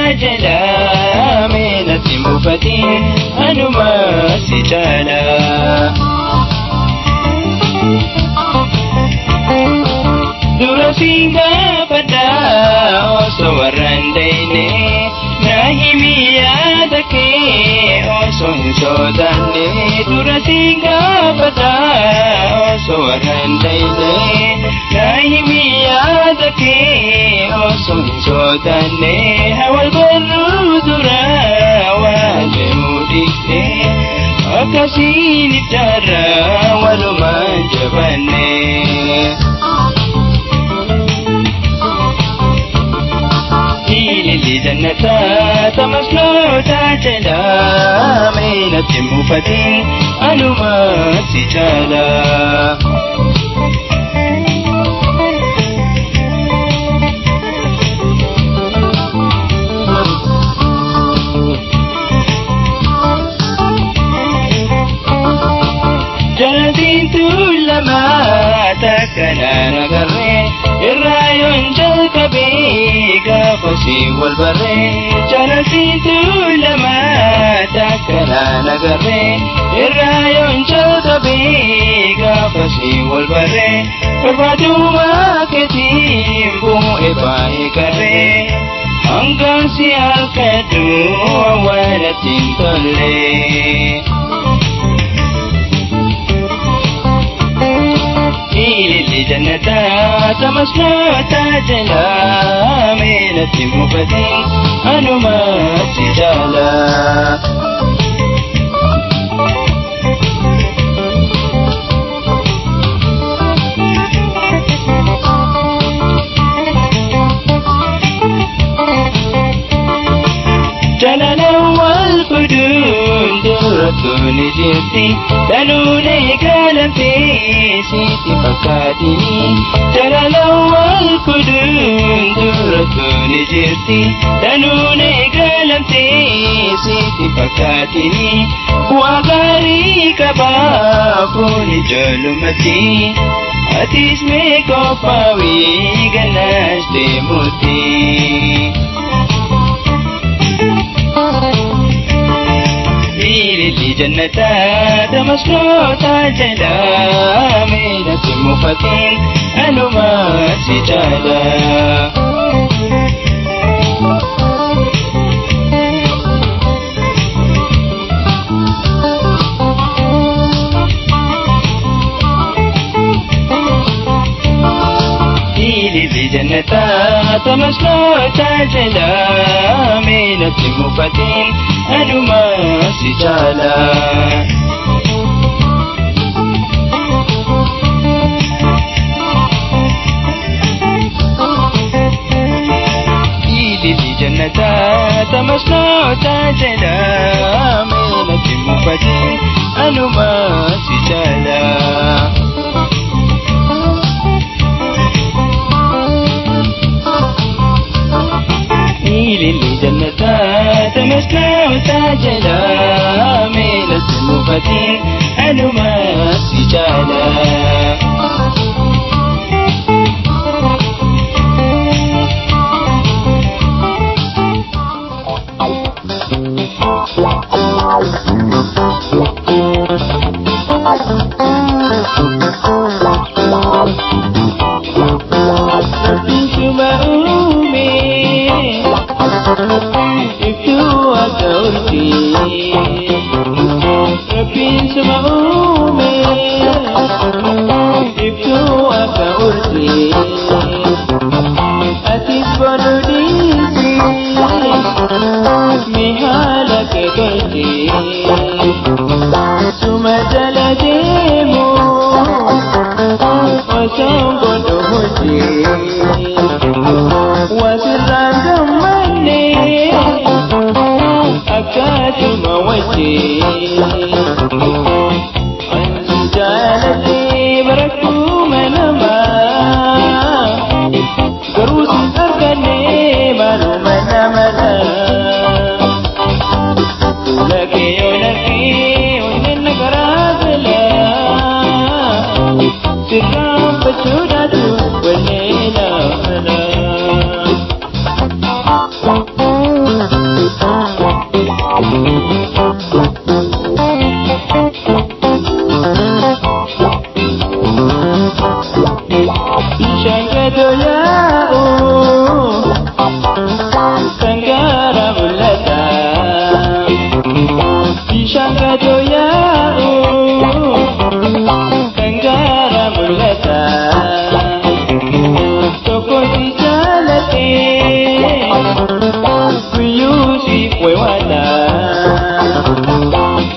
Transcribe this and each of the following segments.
taajala meenatti mufatiin anuma si jaala. Dura siin gaafadha osoo warra hin dayne na himi yaada kee osoo hin soodanne. Dura siin gaafadha osoo warra hin dayne na himi yaada kee osoo hin soodanne. Hawal barruu dura waan deemuu dhiifte akkasiin ibsaarra walumaan jabanne. Jannata tamasnoo taajala meenatti mufatiin anuma si jaala. Jalatiin tuulama takkanaan agarree irraa yoon jalqabee gaafa si wal barree. Jalatiin tuulama takkanaan agarree irraa yoon jalqabee gaafa si wal barree. Barbaaduma keetiin bu'ee baay'ee garree hangaan si harkadhu waan ittiin tollee. Jannata tamasnoo taajala meenatti mufatiin anuma si jaala. Jalalaan wal fuudhuun durattuu ni jirti danuun eegalamtee sitti fakkaatini. Jalalaan wal fuudhuun durattuu ni jirti danuun eegalamtee sitti fakkaatini. Waa gaarii qabaa fuuni ijoollumatti atis mee qophaa'ii gannaas deemuutti. Jannata tamasnoo taajala meenatti mufatiin anuma si jaala. Jannata tamasnoo taajala meenatti mufatiin anuma si jaala. Jannata tamasnoo taajala meenatti mufatiin anuma si jaala. Jannata tamasnoo taajala meenatti mufatiin anuma si jaala. ويواتا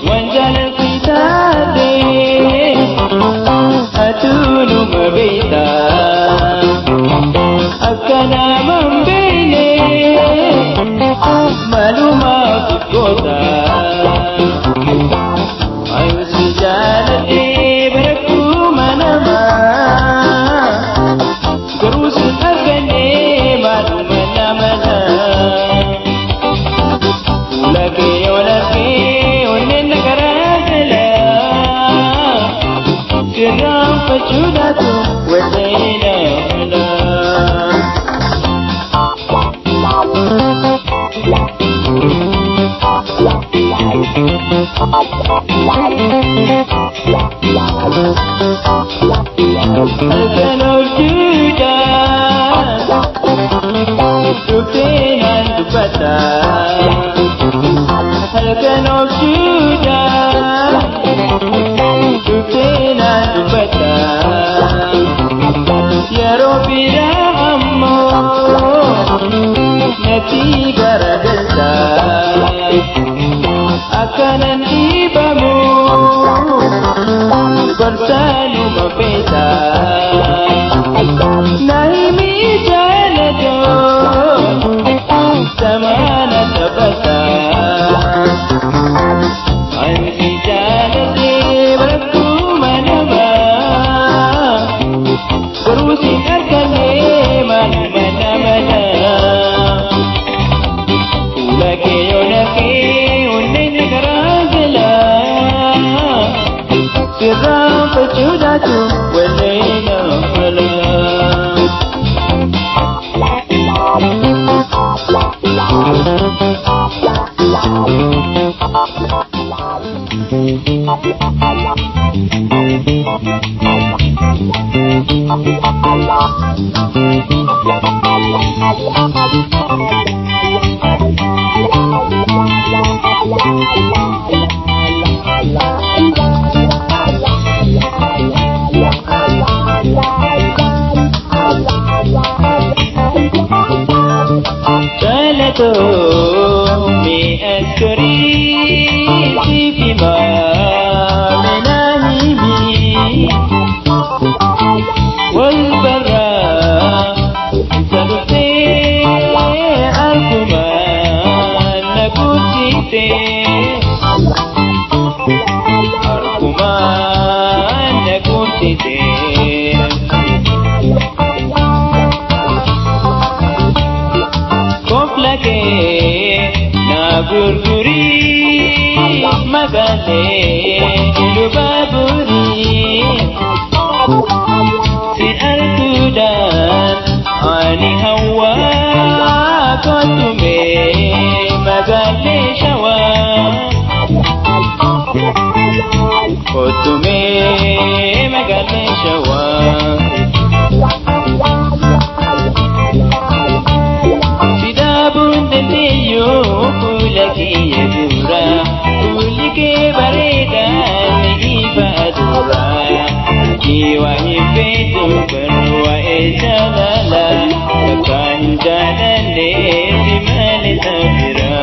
وانجل القتادي أتونو مبيتا أكنا من بيني معلومة فكوتا أيو سجالتي بركو منما قروس أغني معلومة نمنا ولكي ونين كراجلا كرام فجوداتو ودينا هلا الكنو جودا شوفينا الدبتا الكنو جودا شوفينا الدبتا يا ربي رحمو نتيجة رجلتا أكنن إبامو برسالو مبيتا نايمي جالجو سمانا تبتا أنتي جالجي بركو منما بروسي أركني من منا لكي يونكي ونين كراجلا سرام فجوداتو ولينا فلا mi ascori fi ma menahimi wal barra sabte alkuma nakutite alkuma nakutite gurguri magale lubaburi si artudan ani hawa kotume magale shawa kotume magale shawa sidabun deniyo lagi yadura kulike bareda ibadura jiwa hifetu berwa ejalala kekanjanane dimane sabira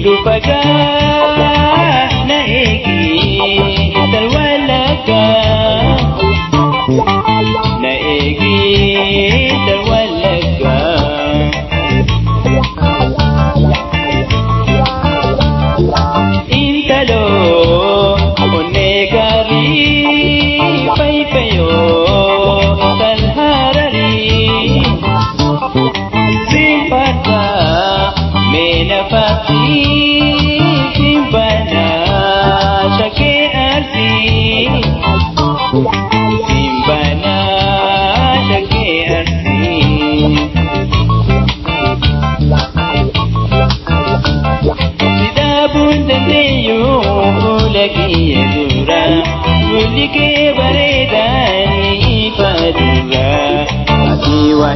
lupaga naigi terwalaga naigi terwalaga intalo onegari paipayo talharari simpata menafati simpana shake arsi simba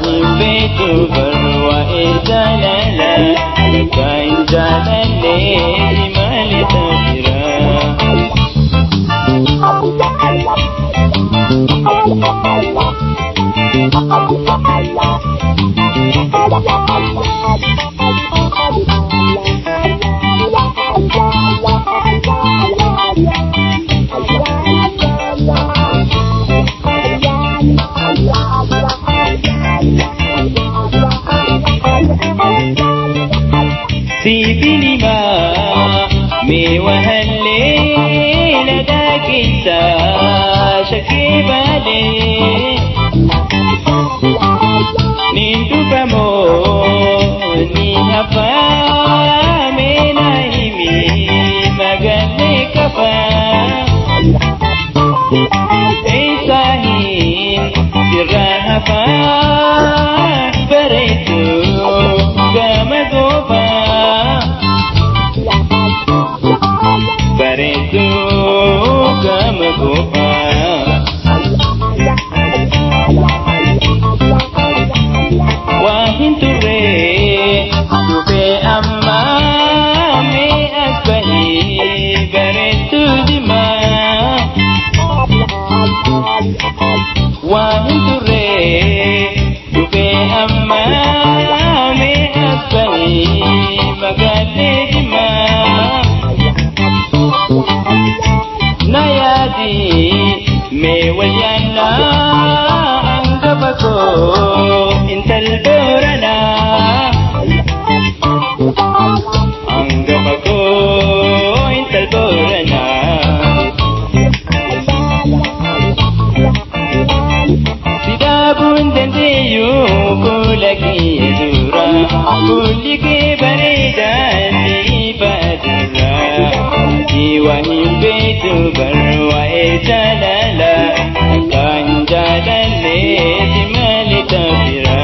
وهم بيت بروا جلالا كان جلالا جمال تفرا سيبني ما وهالليلة داك انت شكي بالي نيندو كموني هفا من عيمي مغالي كفا إيساهين سرها فا بريتو كمدوبا Baretu kamagopa Wahin ture Tupe amma me asbahi Baretu dima Wahin ture Tupe amma me asbahi Magale dima Nayadi me walyana angabako intal borana angabako intal borana sidabun dendeyu kulaki zura kulike baredani badra وهم بيت بروا جلالا كان جلالا جمال تفرا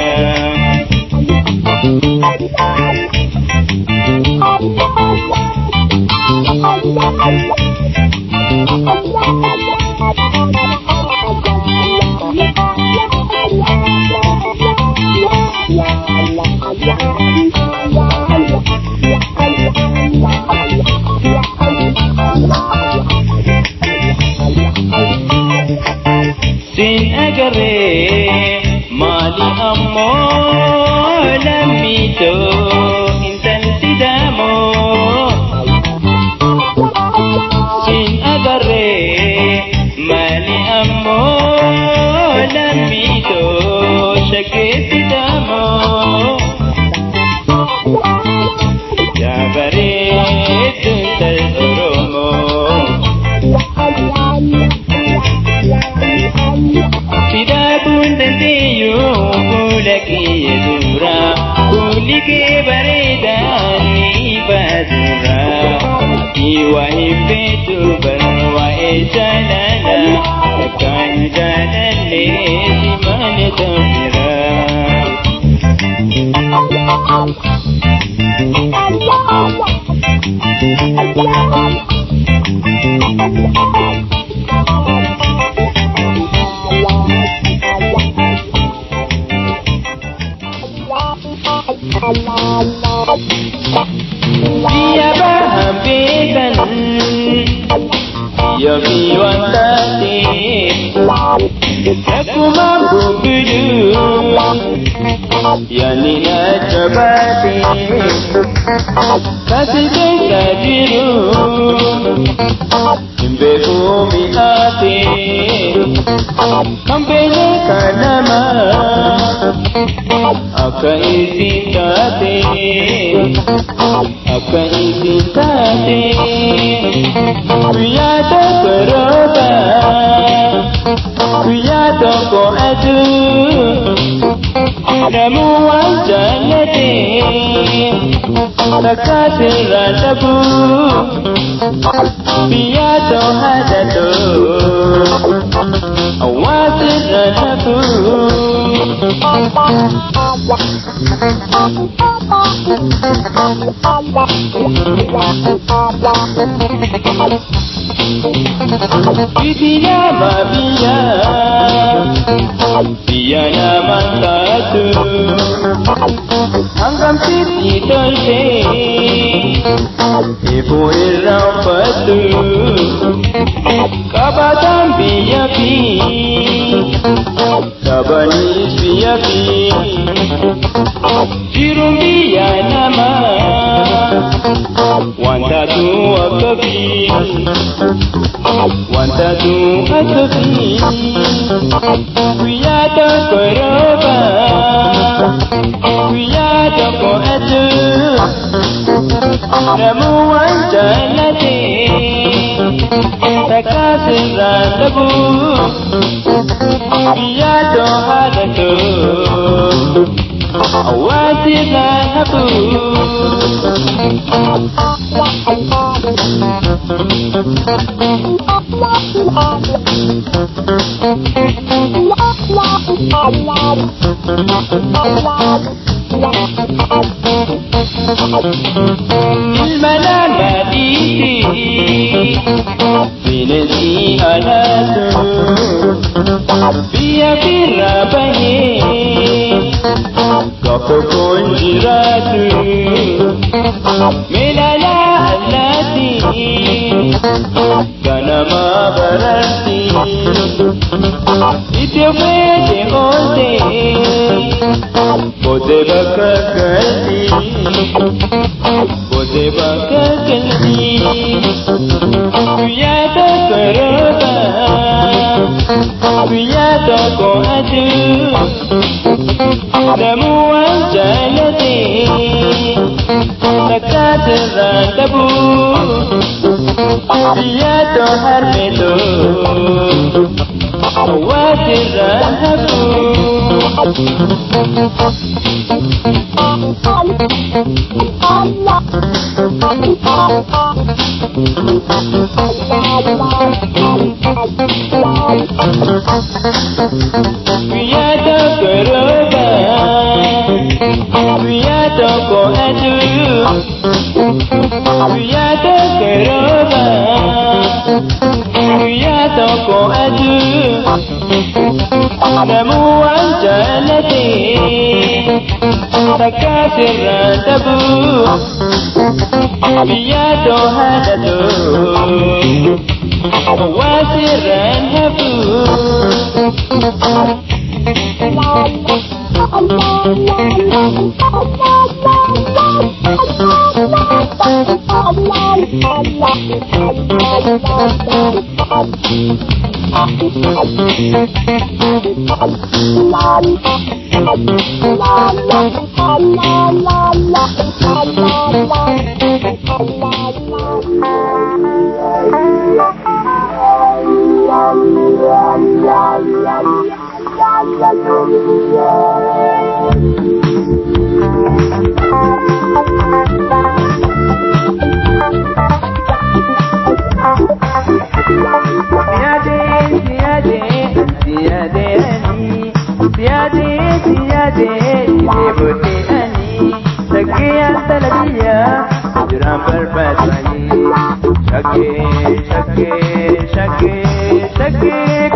Sin agarre mali ammo lamito intan sidamo Sin agarre mali ammo lamito shake sidamo Ya bare tuntal oromo Sidabun dendeyu kulaki zura kulike baredani badura Iwahim betu barwa jalala kan jalale siman tafira Dia bahambikan Dia biwantati Aku mampu berdua Yani najabati Kasih besa diru Imbe bumi hati Kampene kanama Akan isi tate Akan isi tate Kuyata keroba Kuyata ko adu Namu wajalate Takasir ratabu Kuyata hadatu Awasir ratabu Biya nama biya nama satu hanggang titolse ibu irapatu kabatang biyapi kabanis biyapi jirung biya nama wanta tu akabi wanta tu akabi wiyata koroba wiyata ko atu namu wanta nate takasiran tabu wiyata hadatu awasiran habu المنام ديتي بنسي أناتو بيا في ربني كفو كنجراتو ملالا التي كان ما بررتي إتفيت أوتي بودي بكاكلي بودي بكاكلي ويا تكربا ويا تكو أدو نمو أنجلتي تكاتران تبو ويا تهرمتو واتران هبو ويا تكربا ويا تكو أدو ويا تكربا ويا تكو أدو نمو أنجلتي تكاسران تبو ويا تهددو واسران هبو Shake, shake, shake, good,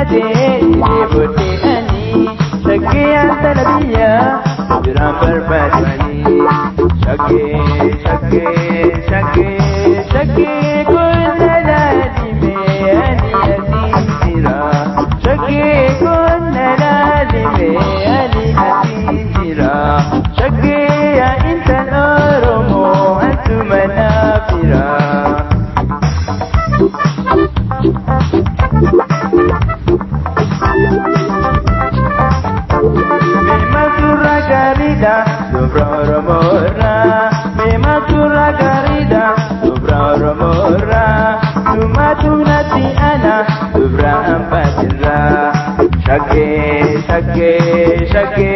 siyade Ibuti ani Shagge antalabiya Jiran barbadwani Shagge Shagge Shagge Shagge kunna lalime ani azizira Shagge kunna lalime ani azizira Shagge ya intan oromo antu manafira Memang surah garida Subra romora Sumatu nati ana Subra ampatira Shagge Shagge Shagge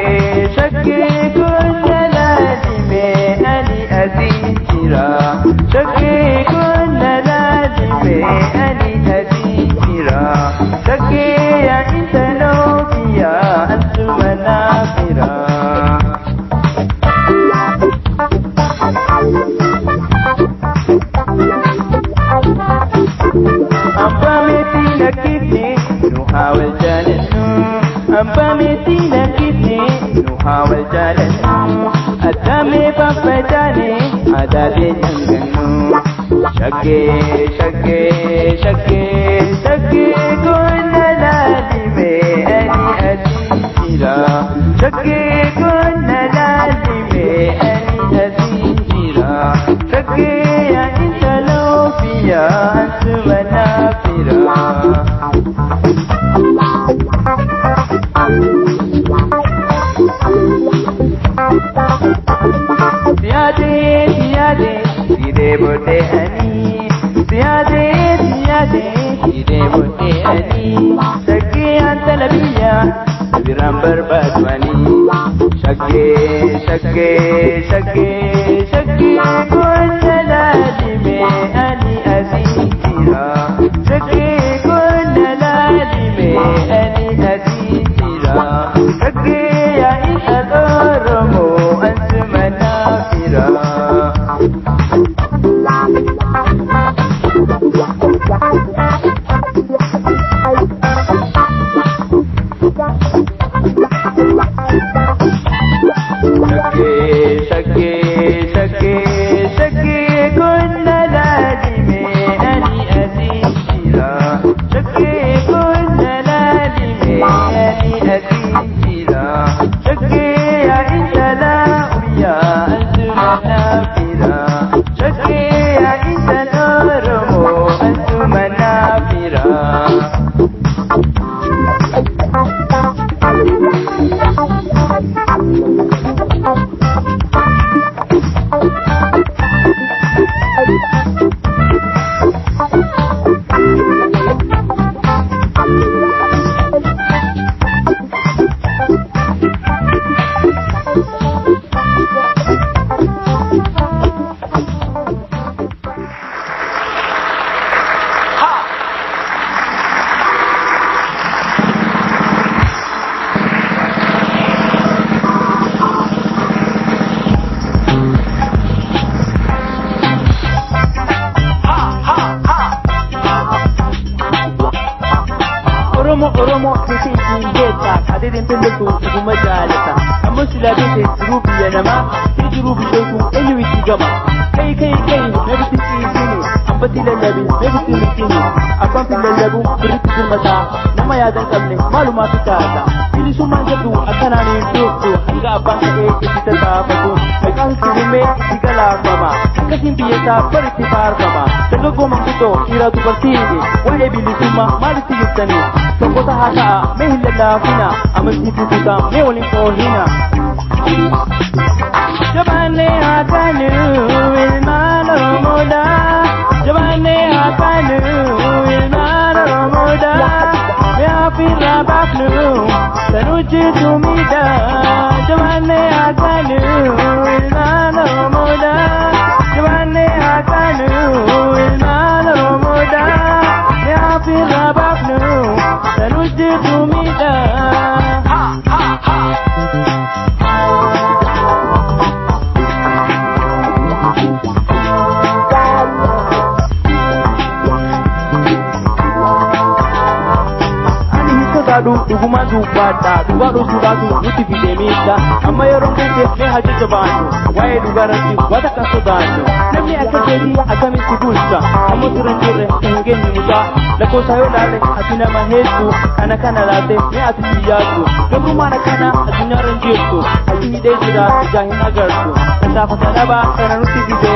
Shagge kunna lalime ani azizira Shagge kunna lalime ani azizira Shagge ya inta nobiya antu manafira نحاول جالسنا أمبامتنا كتني نحاول جالسنا أدامي بابتاني عدادي جنجنو شكي شكي شكي شكي كنا لازمي أني أزيزيرا شكي كنا لازمي أني أزيزيرا شكي يا إنت لو فيا أنت منافرا Siyade, siyade, side bote ani. Siyade, siyade, side bote ani. Shagge antalabiya, Jiran barbadwani. Shagge, shagge, shagge, shagge kunna lalime ani azizira. Shagge kunna lalime ani azizira. Shagge ya inta oromo antu manafira. Shagge, shagge, shagge kunna lalime ani azizira. Shagge kunna lalime ani azizira. Shagge ya inta lawiya antu manafira. Shagge ya inta oromo antu manafira. Oromo sisi ingeta kadedin pendetu iguma jalata amma silabe te rubi yanama ti rubi sheku enyu igama kai nabiti sini ambati lalabi nabiti mitini apan lalabu biriti mata nama yadan kamne maluma fitata ili suma jadu akana ni dokto hanga abanga kita tabaku kan sirime igala bama kasim biyata pariti parkama tagogo mangudo iradu bartini wa ebili suma maliti yutani Sokota hata mehilla lafina amalti pututa mewalin kohina Jabane hatanu ilmana romoda Jabane hatanu ilmana romoda Meafira baknu tanuji tumida Jabane hatanu ilmana romoda Jabane hatanu ilmana romoda Meafira baknu tanuji tumida barbaadu dhuguma dubbadha dhugaa dhusuudhaatu nuti fideemiidha amma yeroo keessa mee hajjaja baannu waa'ee dhugaarratti wata akka sodaannu namni akka keetii akkamitti bulcha ammoo turan jirre hin geenye mucaa lakkoofsa yoo laalle ati nama hedduu kana laatte mee ati biyyaattu gabrummaan akkana addunyaarra hin jirtu ati hidhee jira ijaa hin agartu tasaafata dhabaa kana nutti fide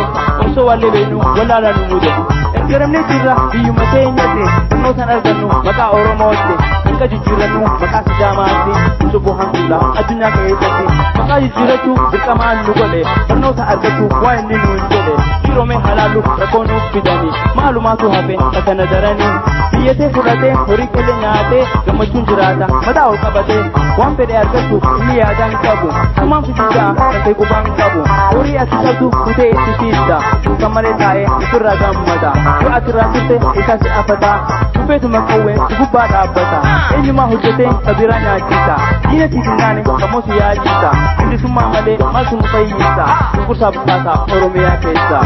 osoo wallee beenu wallaala nu mude ergaramnee jirra biyyuma teenyate dhannootaan argannu maqaa oromootti hanga jijjiirannu maqaa sidaamaatti soboo hanguudha addunyaa keessatti maqaa jijjiirachuu dirqamaan nu godhe barnoota argachuu waa inni nu hin jedhe dhiiromee halaallu rakkoo nuuf fidanii maalumaatu hafe akkana daranii biyyatee fudhatee horii kelee nyaatee gammachuun jiraata mataa ol qabatee waan fedhe argachuuf inni yaadaan qabu sumaan fitichaa kan ta'e qubaan qabu horii ati qabdu kutee itti fiidda kan malee taa'ee ofirraa gammada yoo ati irraa turte isaa si afata dubbeetuma qawwee si gubbaa dhaabbata eenyumaa hojjetee kabiraa nyaachisa diina siif hin taane kammoo si yaachisa bilisummaa malee maaltu nu fayyisa gurgurtaa buqqaasaa oromiyaa keessa.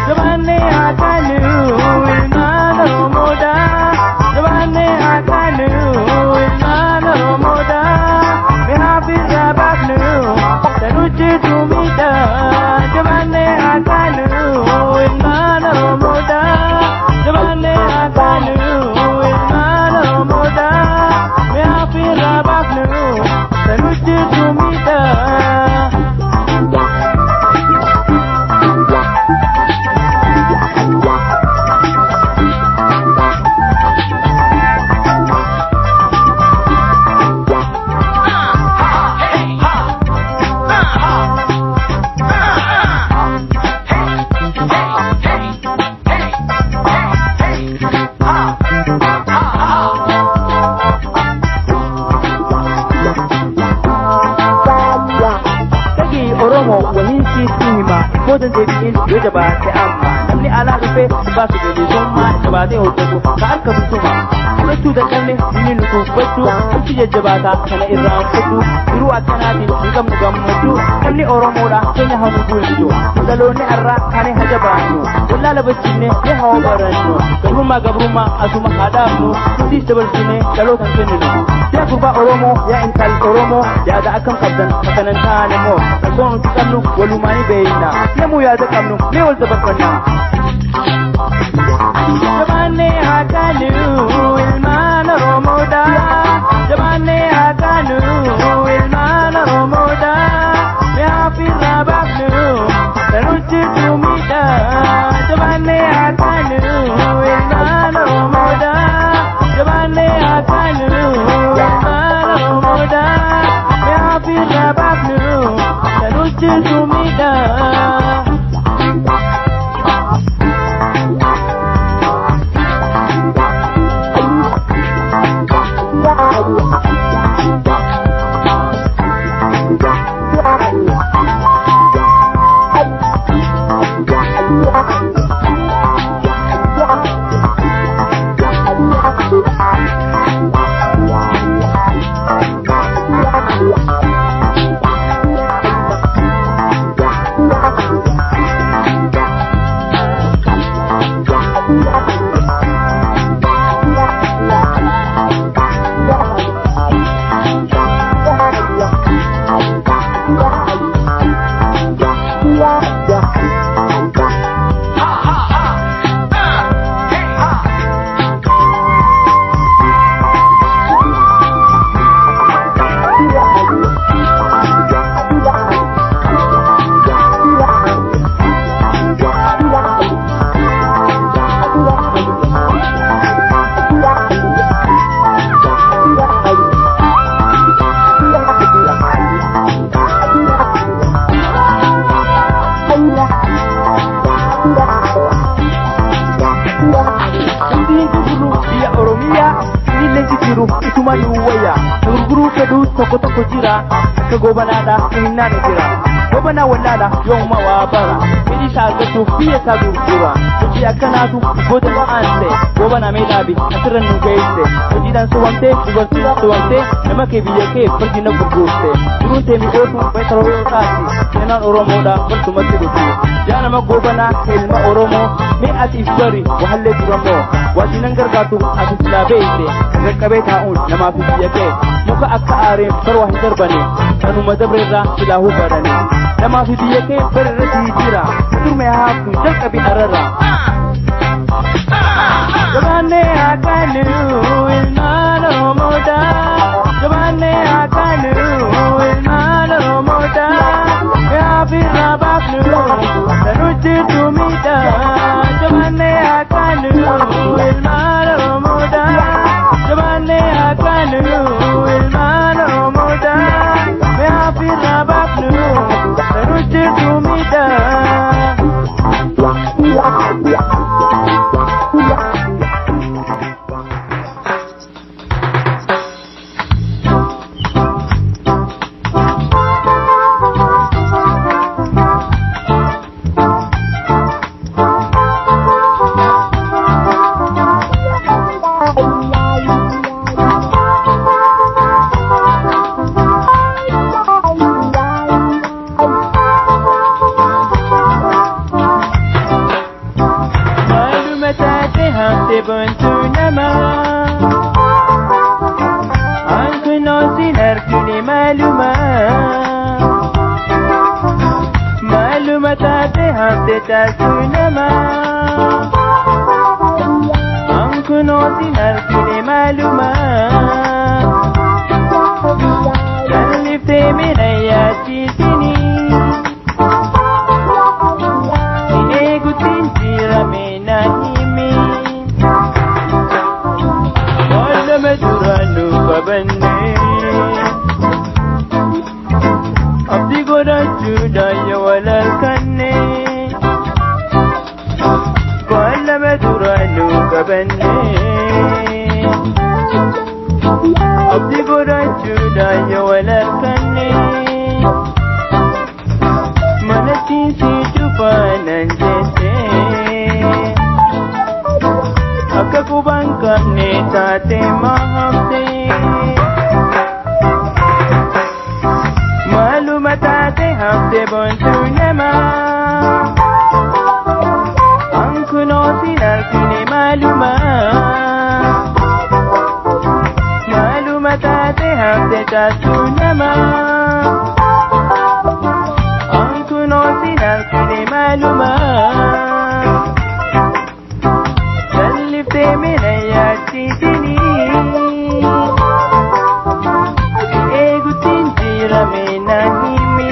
Jabaanne akaanu ilmaan Oromoodha Jabaanne akaanu ilmaan Oromoodha Mehaafirraa baafnu sanuchi tuumidha Jabaanne akaanu ilmaan Oromoodha Jabaanne akaanu ilmaan Oromoodha Mehaafirraa baafnu sanuchi tuumidha. Bodan deebiin yoo jabaate amma namni alaa dhufee baasu bilisummaa jabaatee hojjetu ka harka bituma fudhachuu dadhabne inni nu tuuffachuu hojii jajjabaataa kana irraan fudhu jiruu akkanaatiin hin qabnu gammachuu namni Oromoodha keenya hanu bulchu dhaloonni har'aa kanee hajabaannu wallaala bachinne mee haa barannu gabrummaa asuma haadhaafnu nutis dabarsine dhalootan kenninu yaa gurbaa Oromoo yaa intal Oromoo yaada akkam qabdan akkanan ta'an immoo rakkoo nuti qabnu walumaanii beeyna namuu yaada qabnu mee wal dabarfanna. Jabaanne akaanu ilmaan Oromoodha Jabaanne akaanu ilmaan Oromoodha Mehaafirraa baafnu sanuchi tuumidha Jabaanne akaanu ilmaan Oromoodha Jabaanne akaanu ilmaan Oromoodha Mehaafirraa baafnu sanuchi tuumidha. Tokko jira akka gobanaadha hinnaan jira gobana wallaala yooma waa bara fedhii isaa argachuuf biyya isaa gurgura Warri akkanaatu goota ta'anse goobana meedhaabi asirra nu geesse hojiidhaan sobamtee dubartiin sobamtee nama kee biyya kee fardina gurguurte duruun tee miidhootu beekaroo taati seenaan Oromoodha waltumatti dhufu jaanama goobanaa ilma Oromoo mee atiif bari wahallee duramoo wajinan gargaartu ati silaa beeyte qaqqabee taa'uun namaaf biyya kee muka akka aareen barwaa hin darbane kanuma dabreerraa silaa hubadhane namaaf biyya kee bararra jira turme haaftu jalqabi ararra Jabane akanu ilmaan Oromoodha Jabane akanu ilmaan Oromoodha Yaafirra baafnu sanutti tumidha Jabane akanu ilmaan Oromoodha Jabane akanu ilmaan Oromoodha Yaafirra baafnu sanutti tumidha Buntu nama Anku nosin harkuni maluma Maluma tate hamte tasu nama Anku nosin harkuni maluma Jalifte minayati sini Inegutin sira menahimi Duranu kabanne Abdi godhachu daya walal kanne Ballama duranu kabanne Abdi godhachu daya walal kanne Manatin si jubanan jese Akka kubang kabne tate mahamte Maluma tate hamte buntu nama Anku nosin harkuni maluma Maluma tate hamte tasu nama Anku nosin harkuni maluma Minayati sini Egutin tira menahimi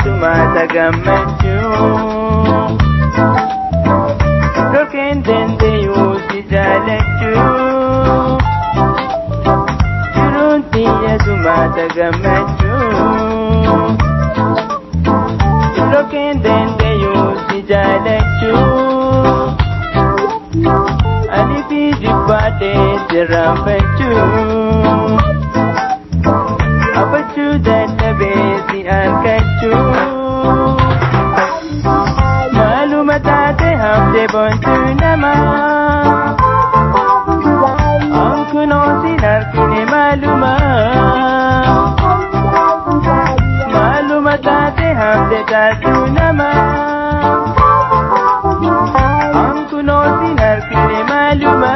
Sumata gammachu Roken dende yusi jalachu Churuntiya sumata gammachu Roken dende yusi jalachu Alifi jibbate sirampachu Apachu dalabe si arkachu Maluma tate hamte buntu nama Anku nosin harkuni maluma Maluma tate hamte tasu nama Anku nosin harkuni maluma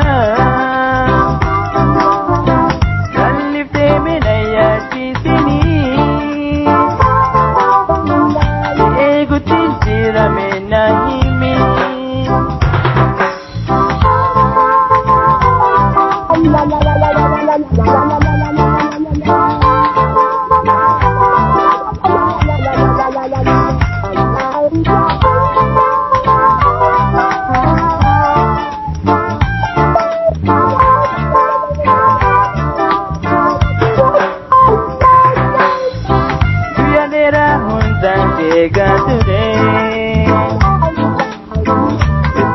Jalifte minayati sini Egutin sira menahimi deegature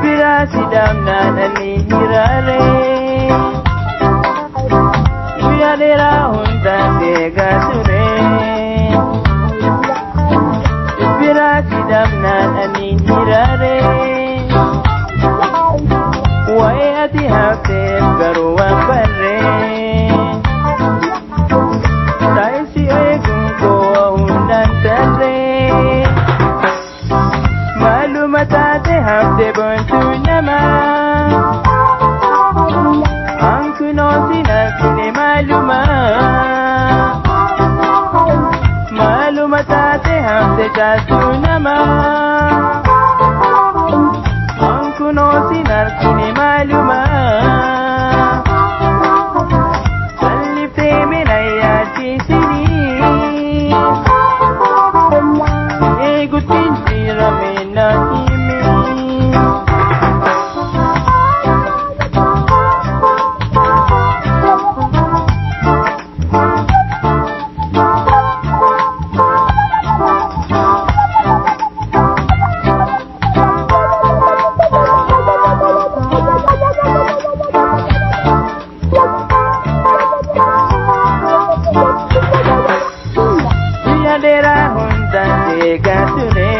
Biraasi damnaan ani hiraare Biraadera hundaan deegature Biraasi damnaan ani hiraare Waa'ee ati hafteef garuu waan barre Taa'isi eeguun koo hundaan tarre Maaluma taate hafte boontuu namaa Ankunoo sin argine Maaluma taate hafte jaaltuu namaa Ankunoo sin argine Salliftee mina yaadchiisinii Eeguutiin jirame na himi Biraadera hundaan deegature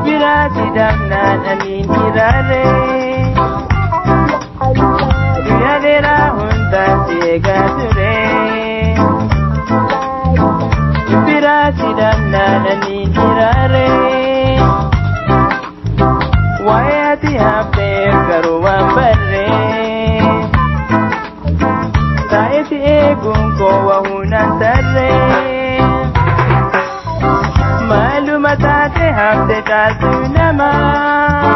Biraasi damnaan ani hiraare Biraadera hundaan deegature Biraasi damnaan ani hiraare Waa'ee ati hafteef garuu waan barre Taa'isi eeguun koo hundaan tarre Maaluma taate hafte jaaltuu namaa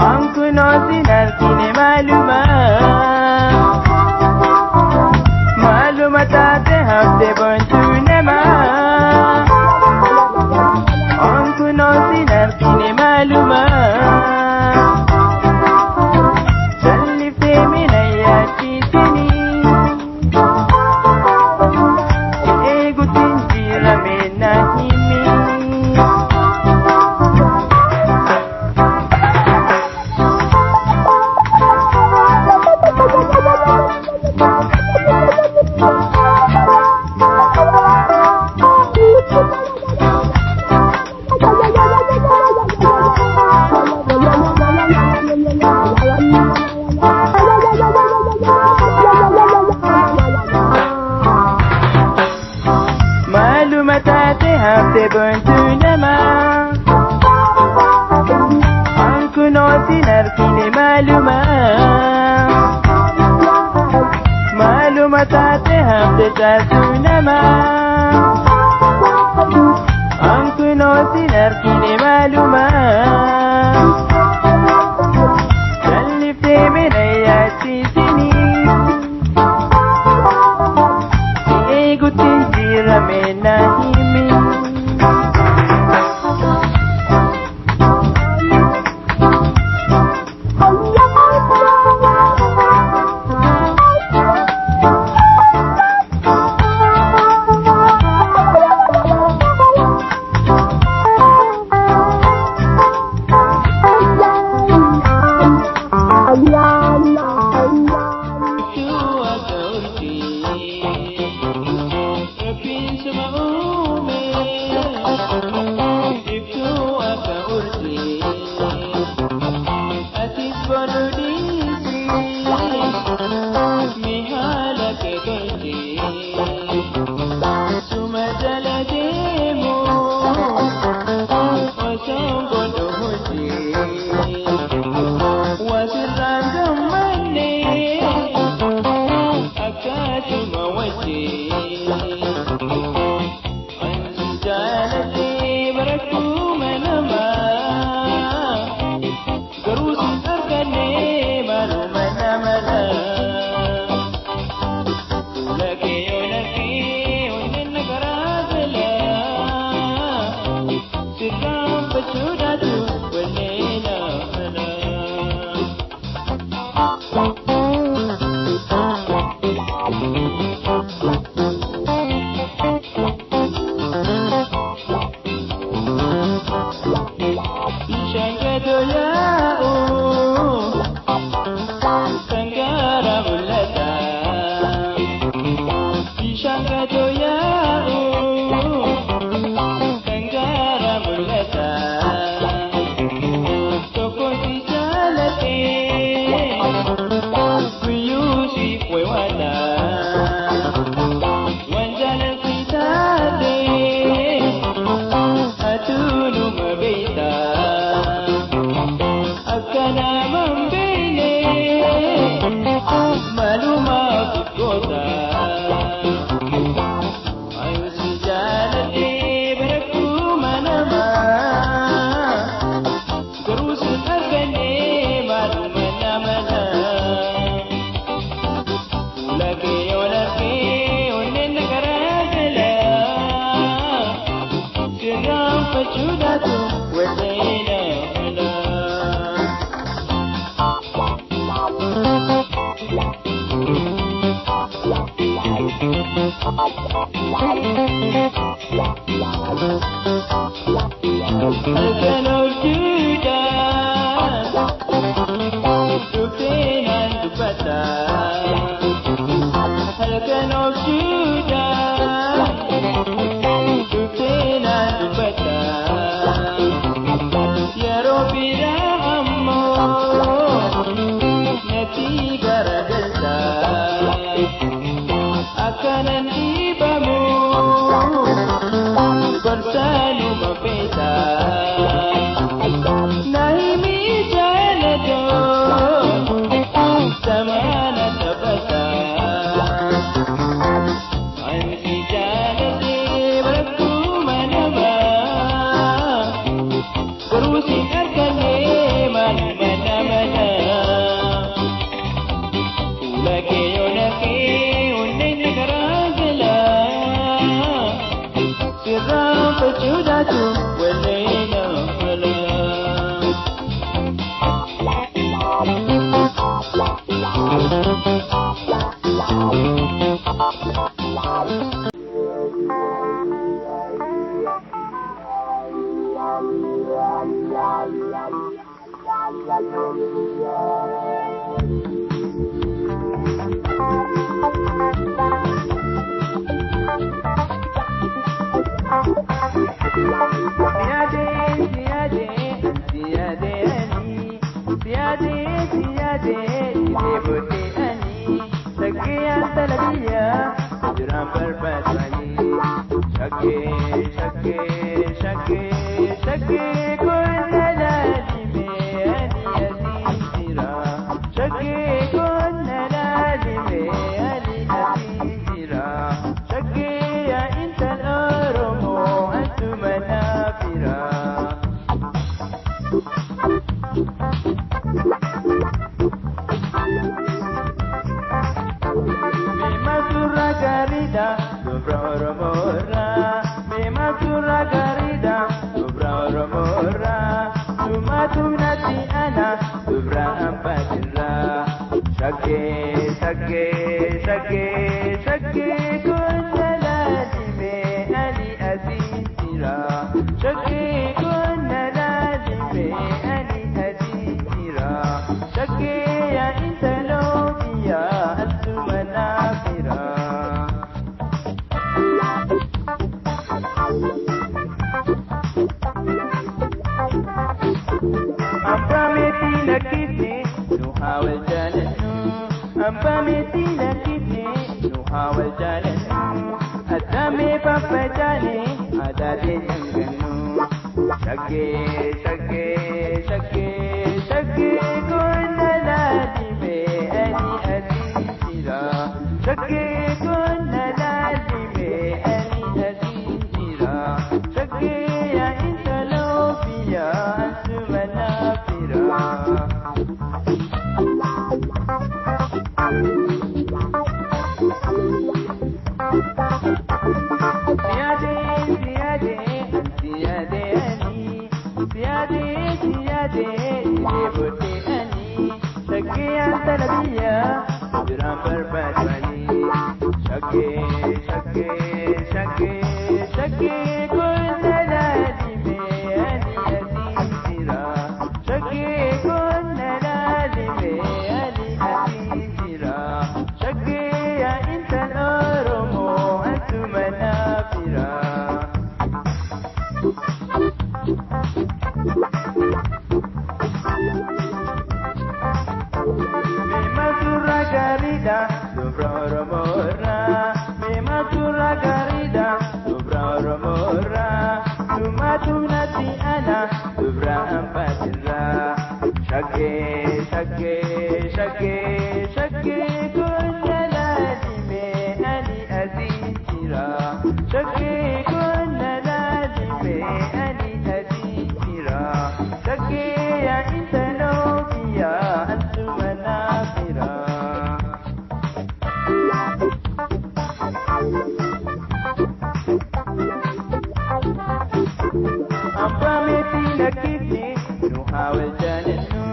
Ankunoo sin argine Maaluma taate hafte boontuu namaa Ankunoo sin argine Salliftee mina yaadchiisinii Eeguutiin jirame na himi Maaluma taate hafte boontuu namaa Ankunoo sin argine Maaluma taate hafte jaaltuu namaa Ankunoo sin argine Salliftee mina yaadchiisinii Eeguutiin jirame na himi shakkii kunna laalime ani adiifira shakkii yaa inta noofiya antuma naafira. Ampameti nakiti nuhawal jalanu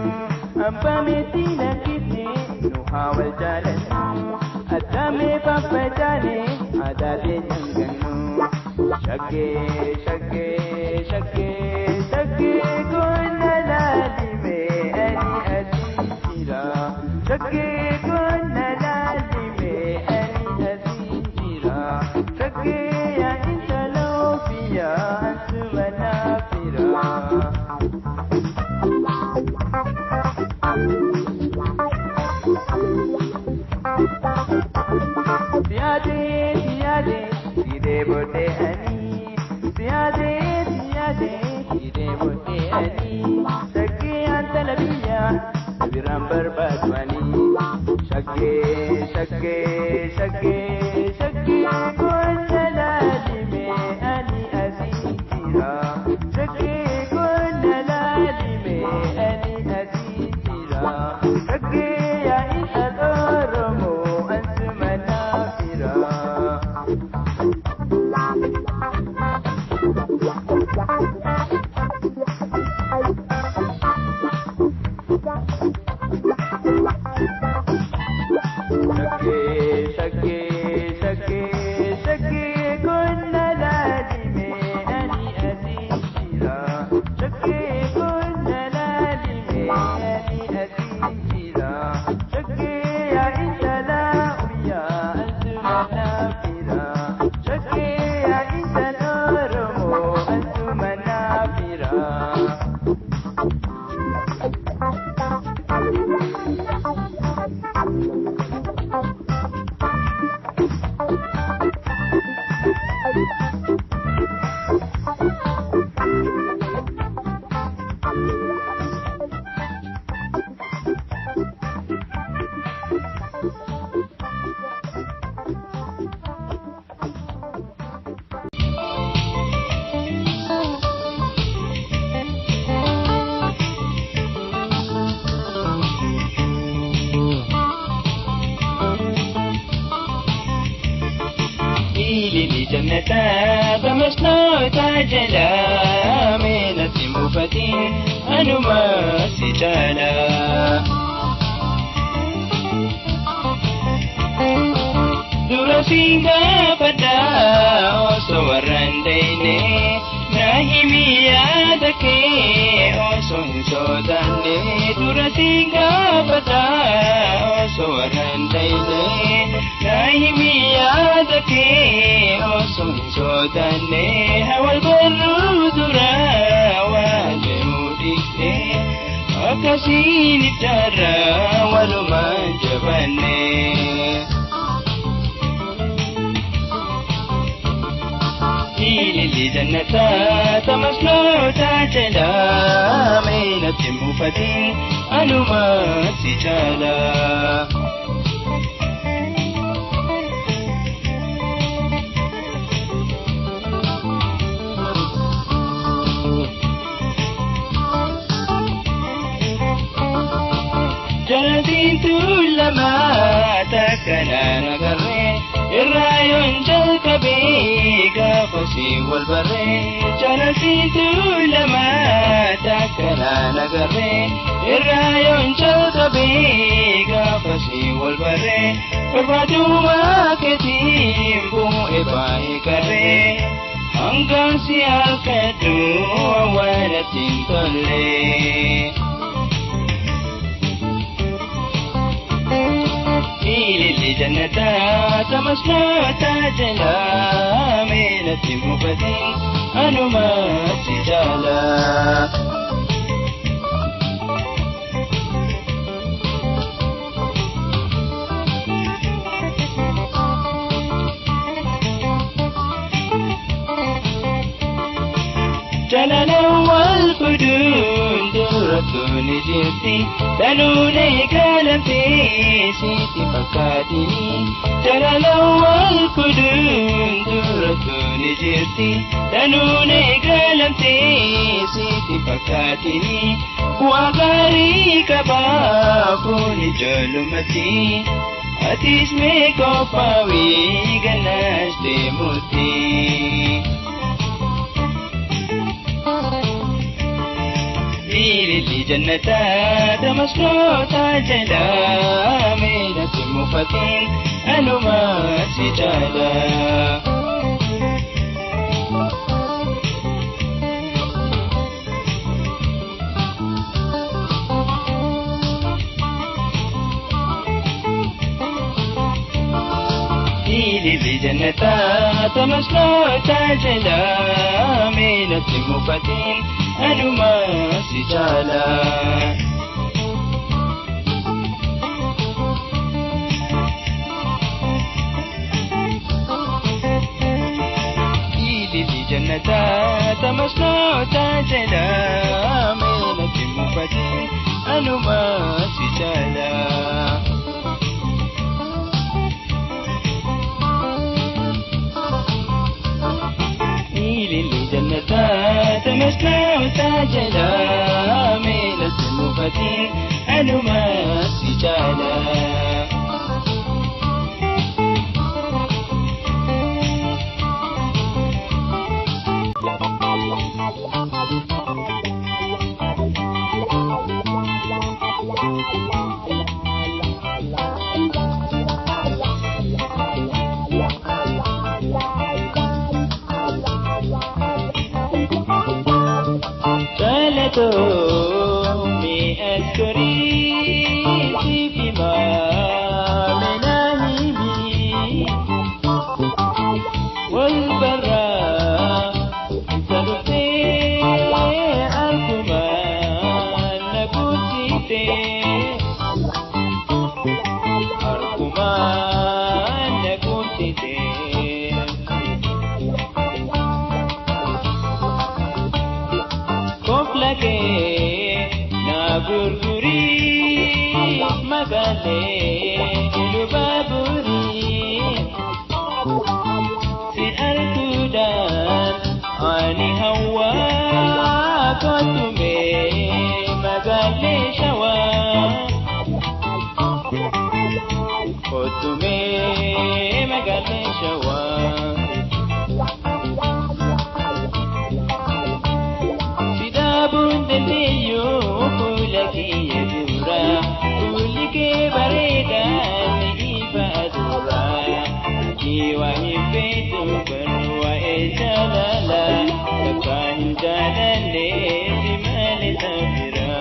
ampameti nakiti nuhawal jalanu adame papajane adade janganu shakke shakke shakke shakke kunna lalime ani adifira shakke kunna lalime ani adifira shakke ya inta lofiya antuma nafira. Siyade siyade side bote ani siyade siyade side bote ani shakke antalabiya viram barbadwani shakke shakke shakke shakke kunna lalime ani azizira shakke kunna lalime ani azizira shakke ya isal-oromo antuma nafira. Shakke shakke shakke kunna lalime ani azizira shakke kunna lalime ani azizira shakke ya inta lawiya antuma nafira shakke ya inta oromo antuma nafira. جنتا فمسنا تاجلا من السموفتين أنما سجالا درسينك فدا وصورن ديني ناهمي يادك وصن صوداني درسينك فدا وصورن ديني ناهمي يادك وصن صوداني هوا البر درا وجمودك وكسين الدرا ولما جبني إلي جنتا تمسلو تاجلا من التمفتين أنما سجالا جلدين لما تكلا نقري الرايون جلك بيقا فسي والبري جلدين لما تكلا نقري الرايون جلك بيقا فسي والبري فبعدو ما كتيم بو إباي كري هنگان سيال كدو وانا تنطلي إلي جنتا تمسنا تاجلا من التمفتين أنما سجالا جلالا والفدون درتون جرتي تنوني كالفي سيتي فكاتني جلالا والفدون Martuni jirti tanune galamte siti fakatini wagari kaba kuni jalumati atis me kopawi ganas demuti li jannata tamasrota jala mina timufatin anuma sijala li jannata tamasrota jala mina timufatin anuma sijala li jannata tamasrota jala mina timufatin anuma sijala جنتا تمسنا وتاجلا من السموفتين أنما سجالا mi askari bima menahimi wal barra sabte arkuman nabutite arkuman nabutite lage na gurguri magale lubaburi si artudan ani hawa kotume magale shawa kotume magale shawa Bundeyo kulaki yadura kulike bareda ibadura jiwa hifetu barwa ejalala kanjalale dimane tafira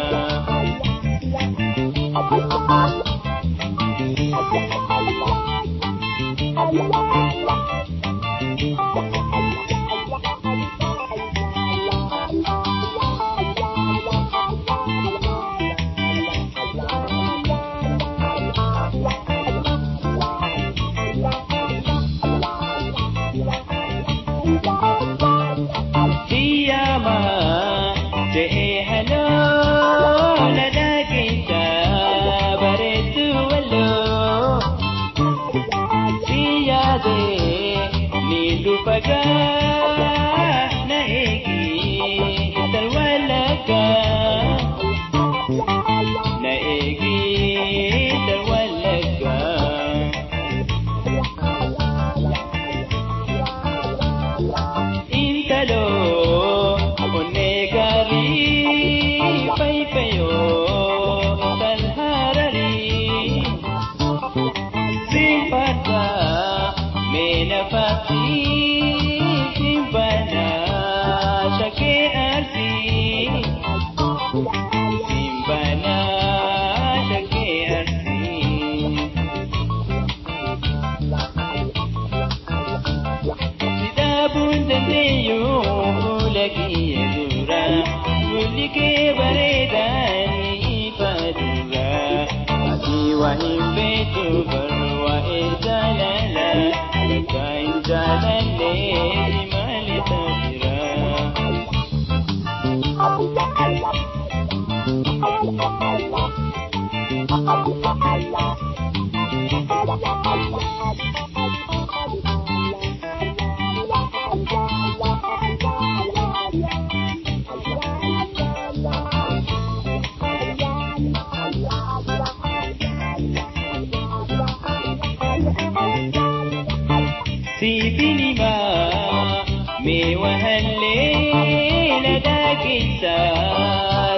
مي وهالليلة داك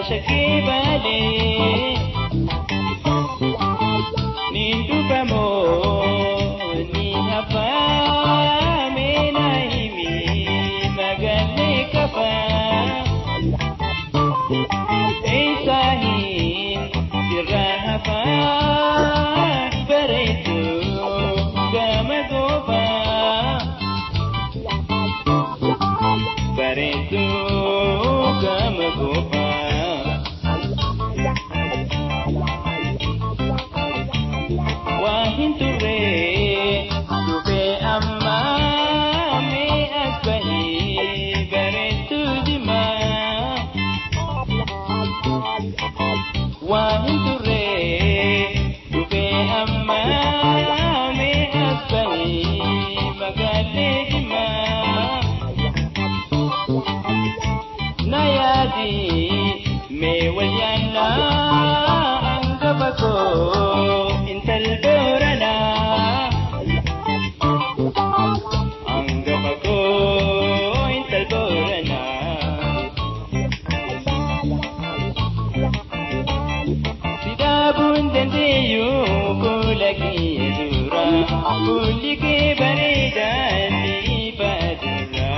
شكي بالي نينتو كموني هفا من عيمي مغالي كفا إيساهين سرا هفا بريتو كمدوبا بريتو كمدوبا واهن تري تبي أما مي أكبهي بريتو دما واهن تري تبي أما مي أكبهي مغالي دما نيادي مي وليانا أنقبكو انت البورنا أنقبكو انت البورنا سدابون دنديو كلك يزورا كلك بريداني بدرا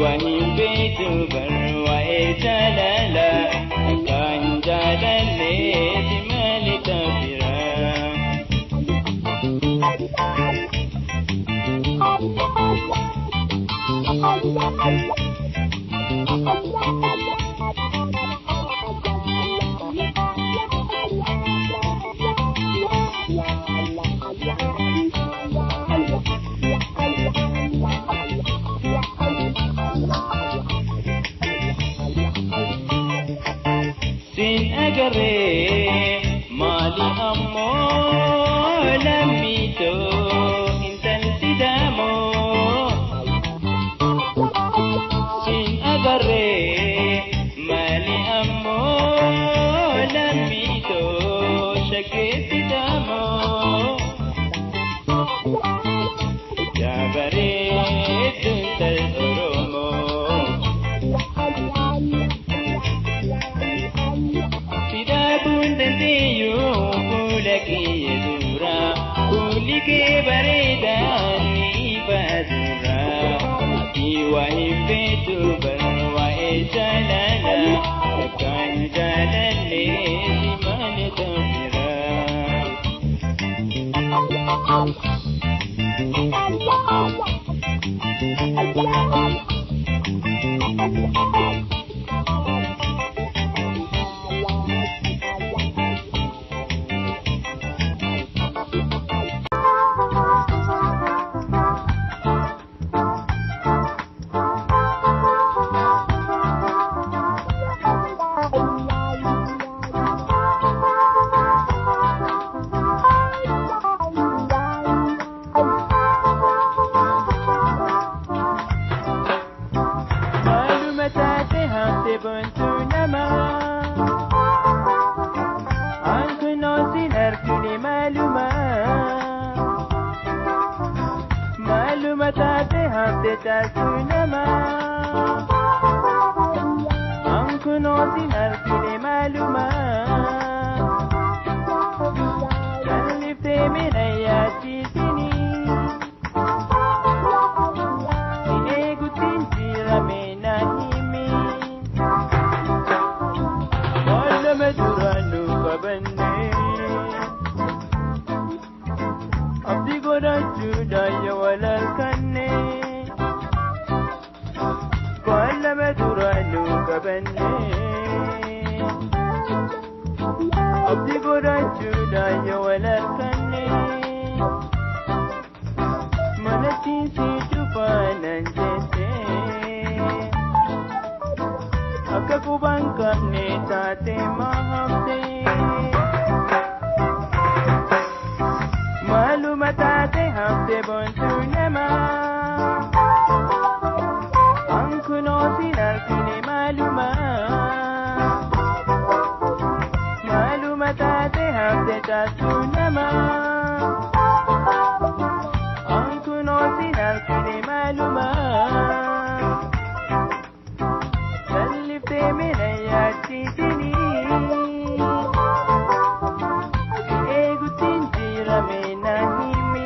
وهم بيت بروا إجلالا كان جلالي جمال تفرا sin agarre mali ammo lamito intan sidamo sin agarre mali ammo lamito shake sidamo jabare tuntal oromo سدابون دنديو كلك يزورا كلك بريداني بدرا وهم بيت بروا إجلالا كان جلالي زمان تفرا Anku no sinar kini maaluma salliftee mina yaadchiisini eeguttiin jirame na himi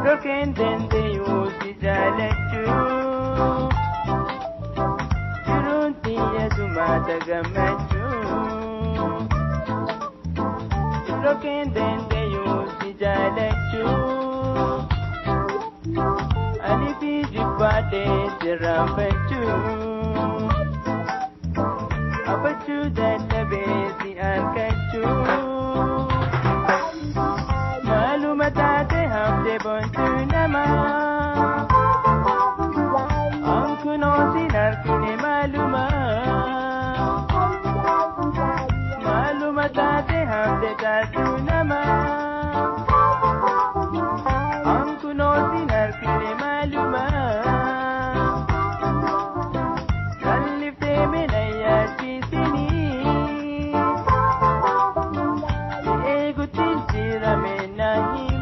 Broken then they use the dialect you don't think as you matter gametu Broken then they use the dialect you and if you party the rampetu about you that the baby and catch you Matate hamde bontu nama Anku no sinar kine maluma Maluma tate hamde tatu nama Anku no sinar kine maluma Kallifte menaya chisini Egu chisira menahi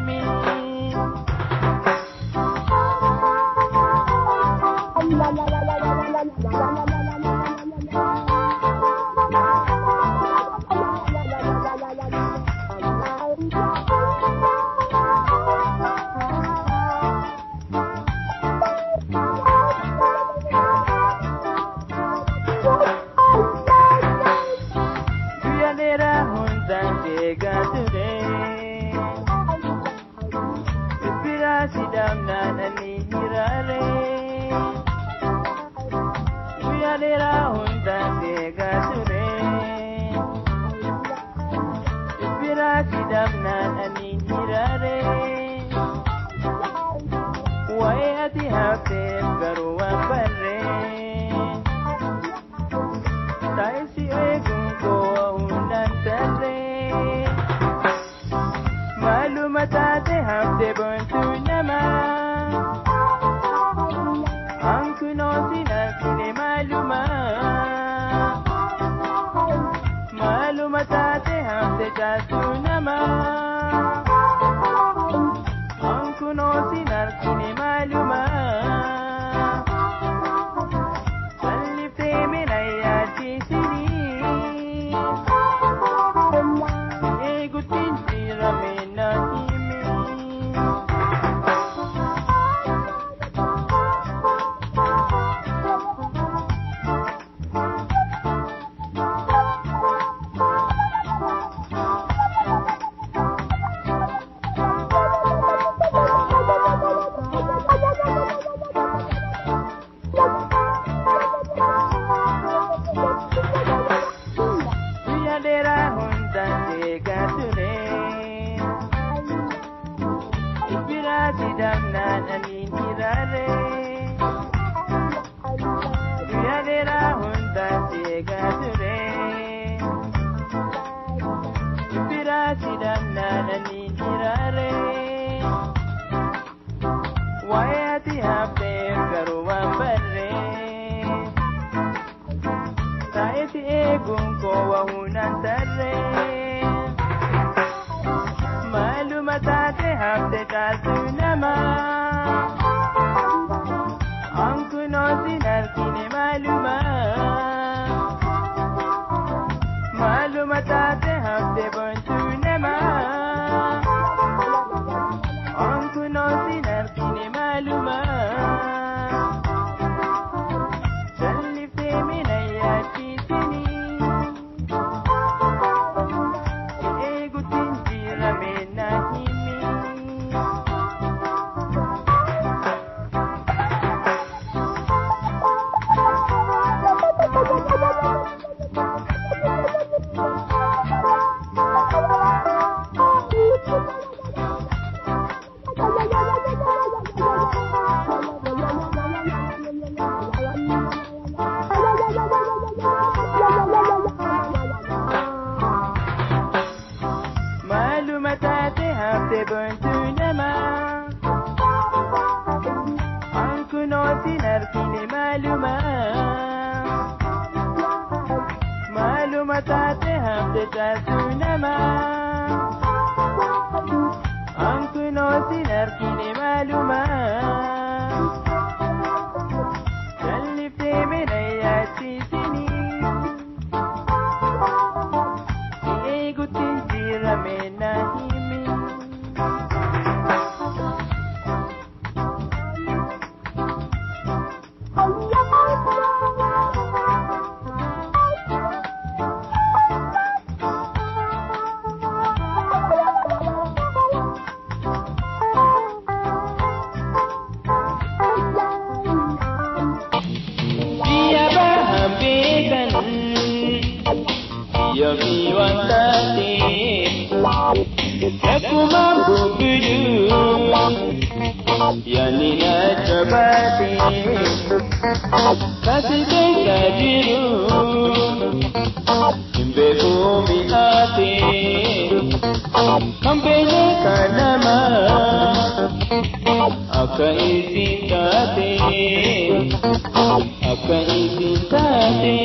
argine maaluma taate hamte taatu nama ankunoo sin argine maaluma jalliftee mina yaachisini si eegutti jirame na himi Yogi wantate, aku mampu berdua, yani nak cabati, kasih kita diru, imbe bumi hati, kampenya kanama, akan izin tate, akan izin tate.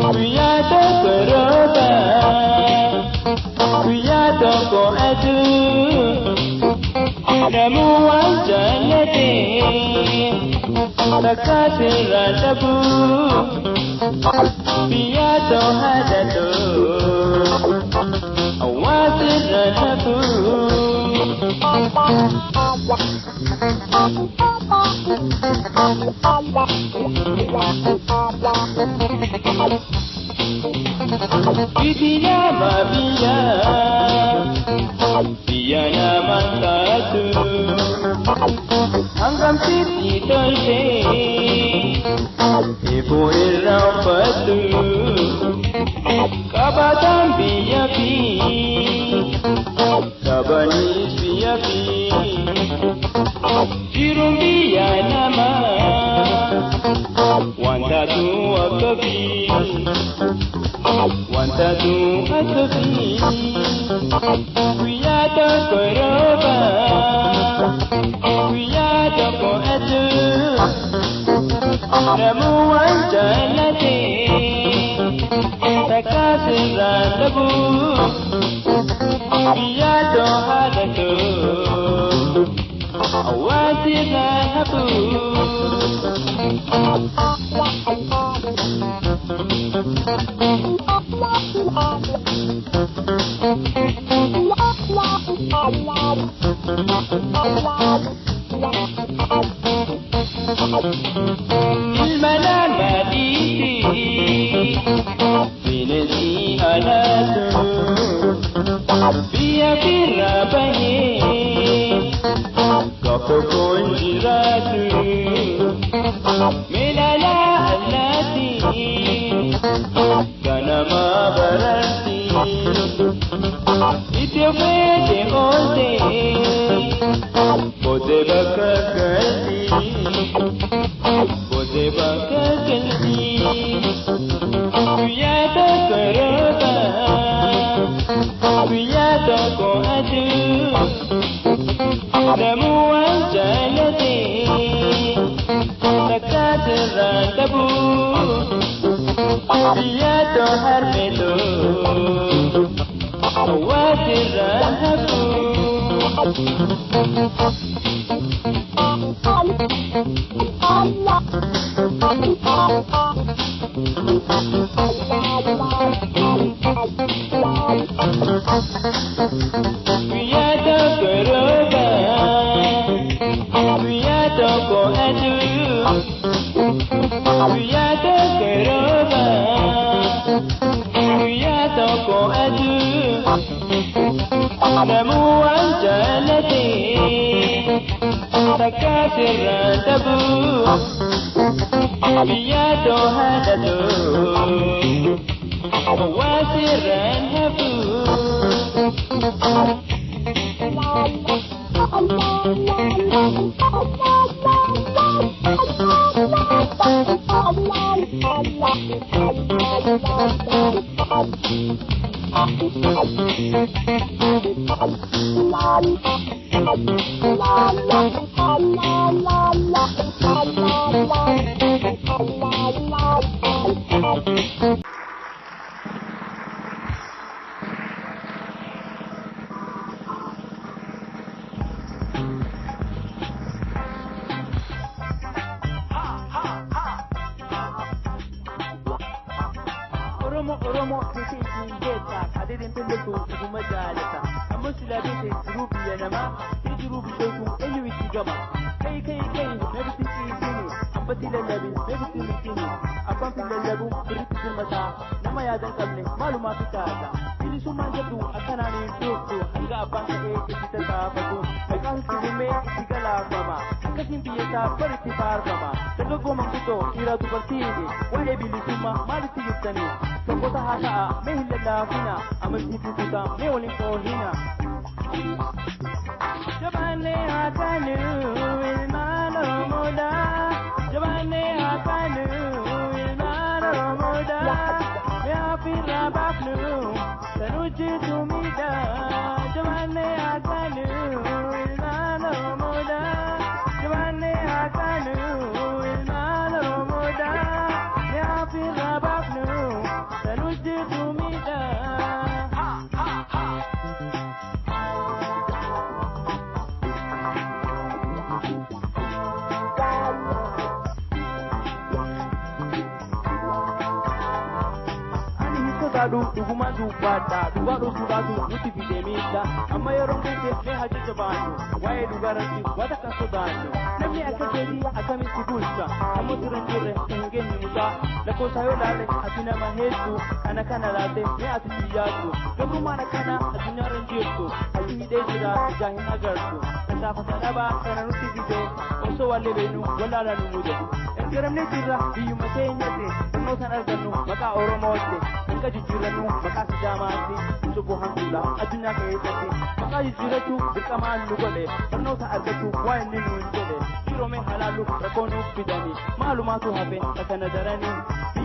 Kuyata keroba, kuyata ko adu, namu wajalate, takate ratabu, kuyata hadatu, awasi ratabu. Biya mabiya, biya naman satu, hanggang siti tolse, ibu irau patu, kabatang biya pi, kabanis biya pi, jirum biya nama, wantatu akabi. Wantatu akabi, kuyata keroba, kuyata ko adu, namu wanjalate, takasih randabu, kuyata hadatu, awasi rahabu. Ilmanan maditi, binesi anatu, biya birabani, kau konjiratu, melala alati, kanama barati, itu bede ote, bode bakakalti, bode bakakalti, kuyata keroba, kuyata ko adu, namu wanjalate, takate randabu, kuyata harmelo, awasi rahabu. Kuyata keroba, kuyata ko adu, kuyata keroba, kuyata ko adu, namu wanjalate, takasih randabu, kuyata hadatu, awasi rahabu. La la la la la la la la. Oromo kiti ingeta adedin tundu kuma jalata amma silabe sai rubi ya nama sai rubi shoku anyi gama kai na biti sini ambati lallabi na biti mitini abban fil lallabu birti mata nama ya dan kalle maluma fita ta ili su man jadu akana ne dodo hanga abban ake kita ta fatu kai kan su me digala mama kasin biye ta birti far mama daga goma kuto ira tu partidi wa ebili suma maliti yutani Sokota hata mehilla lafina amalti tuta mewalin kohina Jabane hatanu ilmana romoda Jabane hatanu ilmana romoda Ya firra baknu tanuji tumida Jabane hatanu ilmana romoda Jabane hatanu ilmana romoda Ya firra baknu سنجد ميدا Dadu duguma dubada dugado sudadu muti bidemida amma yaron kake ne haje jabanu waye dugaranti wata kan sudanu nami akajedi akami sigulta amma turangire ngeni muta lako sayo dale atina mahetu kana late ne atiyatu gabuma kana atinya ranjirtu atini dejira jahin agartu kata fasadaba kana nuti bide oso wale benu wala la numude engeram ne tira biyu matenyate no sanar ganu maka oromote ka jijjiranu maka sijamati subuhan kula adunya ka yete maka jijjiratu bikama lugole sanno ta argatu wayni nunjele irome halalu rakonu bidani malumatu habe kana darani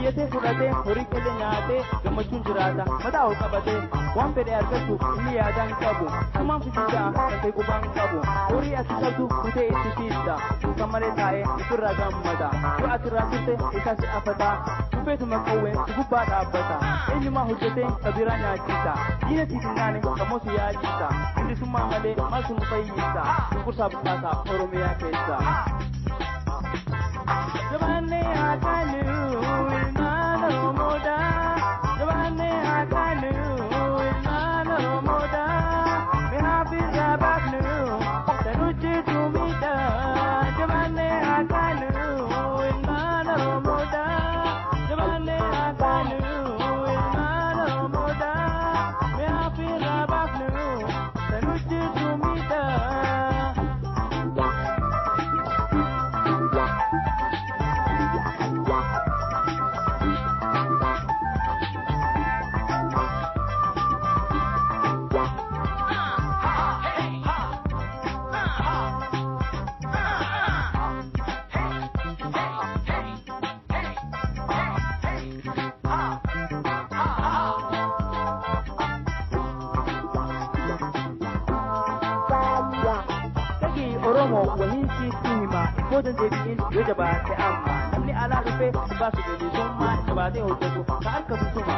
biyete furate horikele nyaate gamachun jirata mada okabate wan pede argatu ni yadan kabu kuma fitija kai kuban kabu ori atikadu kute itisita kamare tae ikura gamada ku atirasite ikasi afata kupetu makowe kubada abata enyi mahujete kabiranya kita ina tikingane kamosu ya kita indi sumamale masu mufayita kursa bukata orome ya kesa Jabane hatanu ilmana romoda Jabane hatanu ilmana romoda Mehafirra baknu tanuji tumida Jabane hatanu ilmana romoda Jabane hatanu ilmana romoda Mehafirra baknu tanuji tumida Oromo wahinsi sihima important debiin yojaba te amma namni ala rufe basu de summa jabate hoto ka aka suma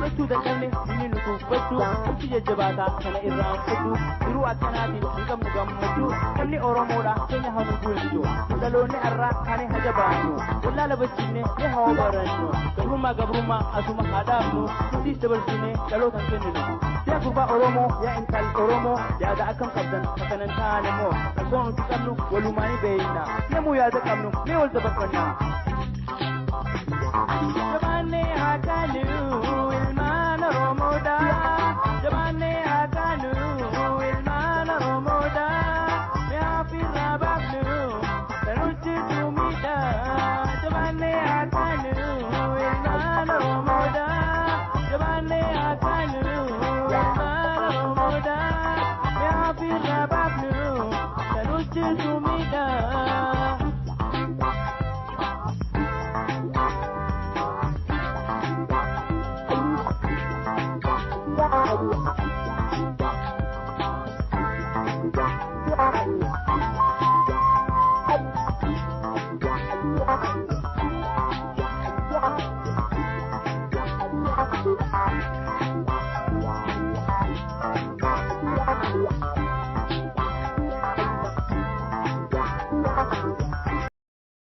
kutu da kalle ni nuku kutu kutu jabata kana irran kutu iru atanati ngam mutu namni oromo da kenya hamu kuyo dalo ne arra kane hajabanu walla labacine ne hawa baranno gabruma asuma hadamu kuti tabalsine dalo tan kenni ya kurba oromo ya intal oromo ya da akan kabdan kanan tane mo son tukanu walumani beina nemu ya da kamnu me wal tabakana Jabane hatanu ilmana romoda Jabane hatanu ilmana romoda ya firra baknu tanuji tumida Jabane hatanu ilmana romoda Jabane hatanu ilmana romoda ya firra baknu tanuji tumida Wow.